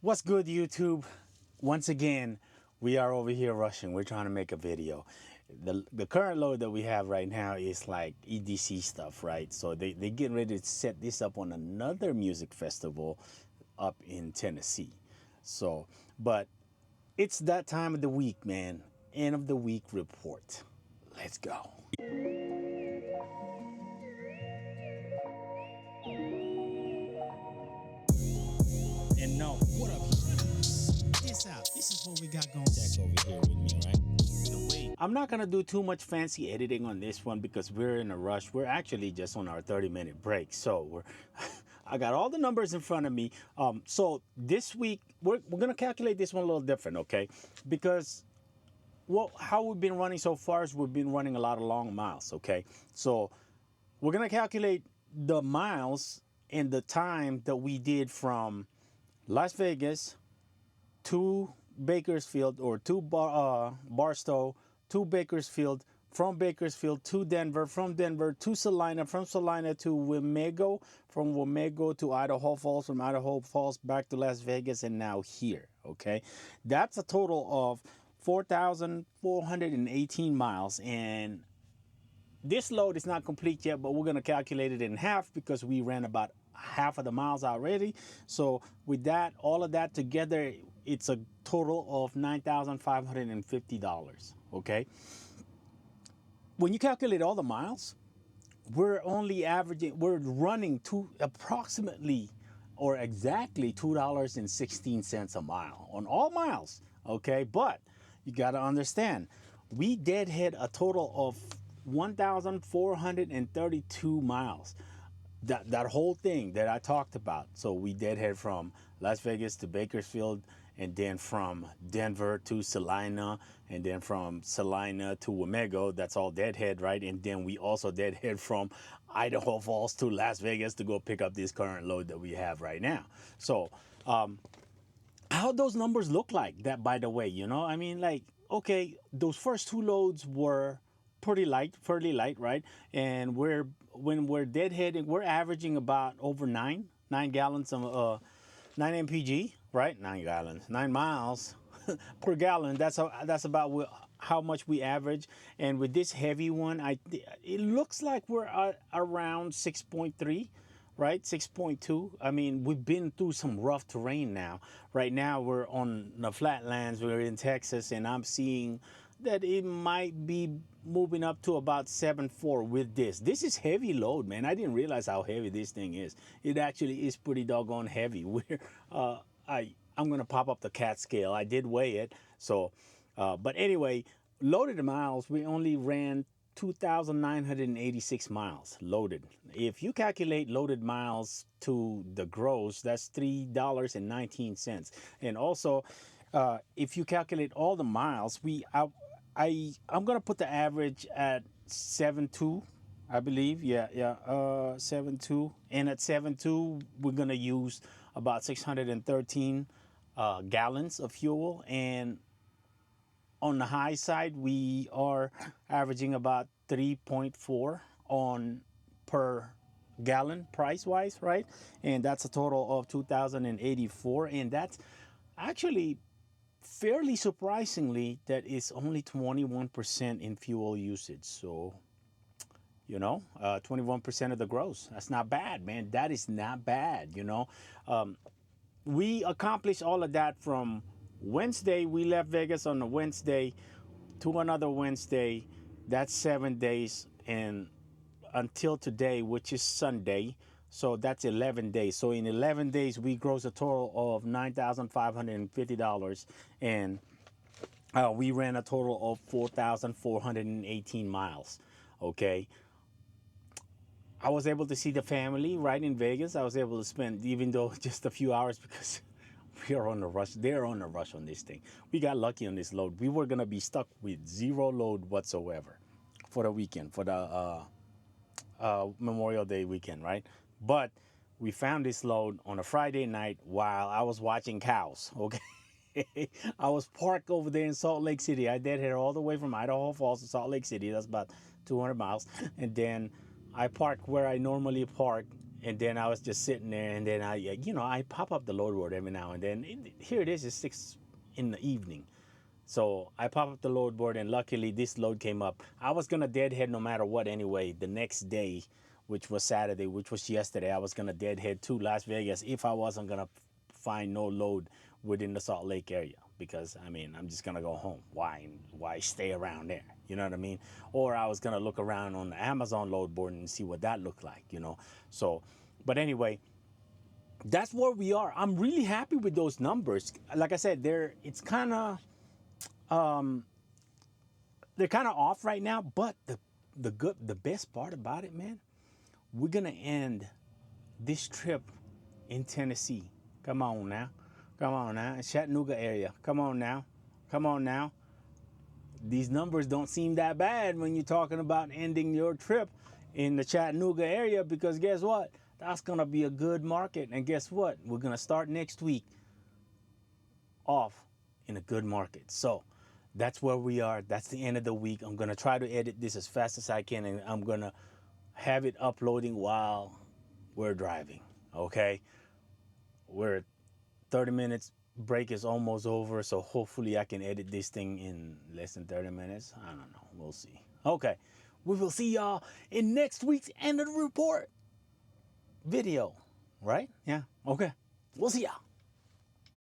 What's good, YouTube? Once again, we are over here rushing. We're trying to make a video. The current load that we have right now is like EDC stuff, right? So they getting ready to set this up on another music festival up in Tennessee. So, but it's that time of the week, man. End of the week report. Let's go. And no, what up? This out. This is what we got going. Deck over here with me, right? I'm not gonna do too much fancy editing on this one because we're in a rush. We're actually just on our 30-minute break, so we're. I got all the numbers in front of me. So this week we're gonna calculate this one a little different, okay? Because how we've been running so far is we've been running a lot of long miles, okay? So we're gonna calculate the miles and the time that we did from Las Vegas to Bakersfield, or to Barstow, to Bakersfield, from Bakersfield to Denver, from Denver to Salina, from Salina to Wamego, from Wamego to Idaho Falls, from Idaho Falls back to Las Vegas, and now here, okay? That's a total of 4,418 miles, and this load is not complete yet, but we're going to calculate it in half because we ran about half of the miles already. So with that, all of that together, it's a total of $9,550, okay? When you calculate all the miles, we're running to approximately or exactly $2.16 a mile on all miles, okay? But you got to understand, we deadhead a total of 1,432 miles. That whole thing that I talked about. So we deadhead from Las Vegas to Bakersfield, and then from Denver to Salina, and then from Salina to Wamego. That's all deadhead, right? And then we also deadhead from Idaho Falls to Las Vegas to go pick up this current load that we have right now. So how those numbers look like, that, by the way, I mean, like, okay, those first two loads were fairly light, right? And when we're deadheading, we're averaging about over nine gallons of 9 mpg, right? 9 gallons, 9 miles per gallon. That's about how much we average. And with this heavy one, it looks like we're at around 6.3. Right, 6.2. I mean, we've been through some rough terrain now. Right now, we're on the flatlands. We're in Texas, and I'm seeing that it might be moving up to about 7.4 with this. This is heavy load, man. I didn't realize how heavy this thing is. It actually is pretty doggone heavy. I'm gonna pop up the cat scale. I did weigh it. So, but anyway, loaded miles, we only ran 2,986 miles loaded. If you calculate loaded miles to the gross, that's $3.19. And also, if you calculate all the miles, I'm gonna put the average at 7.2, I believe. Yeah, 7.2. And at 7.2, we're gonna use about 613 gallons of fuel, and on the high side, we are averaging about 3.4 on per gallon price-wise, right? And that's a total of 2,084, and that's actually fairly surprisingly that is only 21% in fuel usage. So, 21% of the gross. That's not bad, man. That is not bad. We accomplished all of that from Wednesday. We left Vegas on a Wednesday to another Wednesday. That's 7 days, and until today, which is Sunday. So that's 11 days. So in 11 days, we grossed a total of $9,550, and we ran a total of 4,418 miles. Okay. I was able to see the family right in Vegas. I was able to spend, even though just a few hours, because we are on a rush. They're on a rush on this thing. We got lucky on this load. We were going to be stuck with zero load whatsoever for the weekend, for the Memorial Day weekend, right? But we found this load on a Friday night while I was watching cows, okay? I was parked over there in Salt Lake City. I did head all the way from Idaho Falls to Salt Lake City. That's about 200 miles. And then I parked where I normally park And then I was just sitting there, and then I pop up the load board every now and then. Here it is, it's 6 in the evening. So I pop up the load board, and luckily this load came up. I was gonna deadhead no matter what anyway. The next day, which was Saturday, which was yesterday, I was gonna deadhead to Las Vegas if I wasn't gonna find no load within the Salt Lake area. Because I mean, I'm just gonna go home. Why stay around there? You know what I mean? Or I was gonna look around on the Amazon load board and see what that looked like. So, but anyway, that's where we are. I'm really happy with those numbers. Like I said, it's kind of they're kind of off right now, but the best part about it, man, we're gonna end this trip in Tennessee. Come on now, Chattanooga area. Come on now, come on now. These numbers don't seem that bad when you're talking about ending your trip in the Chattanooga area, because guess what? That's gonna be a good market, and guess what? We're gonna start next week off in a good market. So that's where we are. That's the end of the week. I'm gonna try to edit this as fast as I can, and I'm gonna have it uploading while we're driving. Okay, we're 30 minutes break is almost over, so hopefully I can edit this thing in less than 30 minutes. I don't know, we'll see. Okay, we will see y'all in next week's end of the report video, right? Yeah, okay, we'll see y'all.